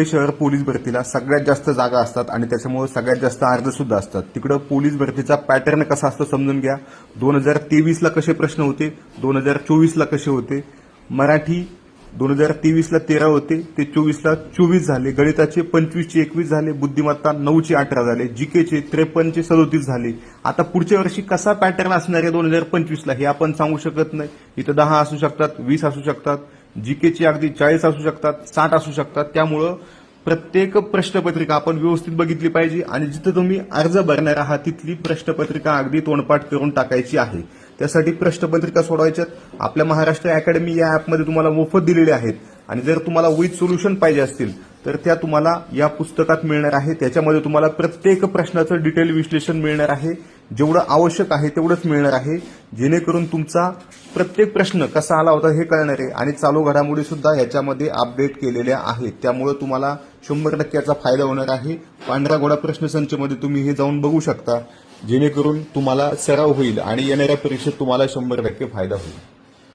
शहर पोलीस भरतीला सगळ्यात जास्त जागा असतात आणि त्याच्यामुळे सगळ्यात जास्त अर्ज सुद्धा असतात। तिकडे पोलीस भरतीचा पॅटर्न कसा असतो समजून घ्या। 2023 ला कसे प्रश्न होते, 2024 ला कसे होते। मराठी 2023 ला 13 होते, ते 24 ला 24 झाले। गणिताचे 25 चे 21 झाले, बुद्धिमत्ता 9 चे 18 झाले, जीके चे 53 चे 37 झाले। आता पुढच्या वर्षी कसा पॅटर्न असणार आहे 2025 ला हे आपण सांगू शकत नाही। इथं 10 असू शकतात, 20 असू शकतात, जीके ची अगदी 40 असू शकतात, 60 असू शकतात। त्यामुळे प्रत्येक प्रश्नपत्रिका आपण व्यवस्थित बघितली पाहिजे आणि जिथे तुम्ही अर्ज भरणार आहात तिथली प्रश्नपत्रिका अगदी तोंडपाठ करून टाकायची आहे। त्यासाठी प्रश्नपत्रिका सोडवायच्यात आपल्या महाराष्ट्र अकॅडमी या ॲपमध्ये तुम्हाला मोफत दिलेले आहेत आणि जर तुम्हाला विथ सोल्युशन पाहिजे असतील तर त्या तुम्हाला या पुस्तकात मिळणार आहे। त्याच्यामध्ये तुम्हाला प्रत्येक प्रश्नाचं डिटेल विश्लेषण मिळणार आहे, जेवढं आवश्यक आहे तेवढंच मिळणार आहे, जेणेकरून तुमचा प्रत्येक प्रश्न कसा आला होता हे कळणार आहे आणि चालू घडामोडी सुद्धा याच्यामध्ये अपडेट केलेल्या आहेत। त्यामुळे तुम्हाला 100% याचा फायदा होणार आहे। पांढरा घोडा प्रश्नसंचमध्ये तुम्ही हे जाऊन बघू शकता, जेणेकरून तुम्हाला सराव होईल आणि येणाऱ्या परीक्षेत तुम्हाला 100% फायदा होईल।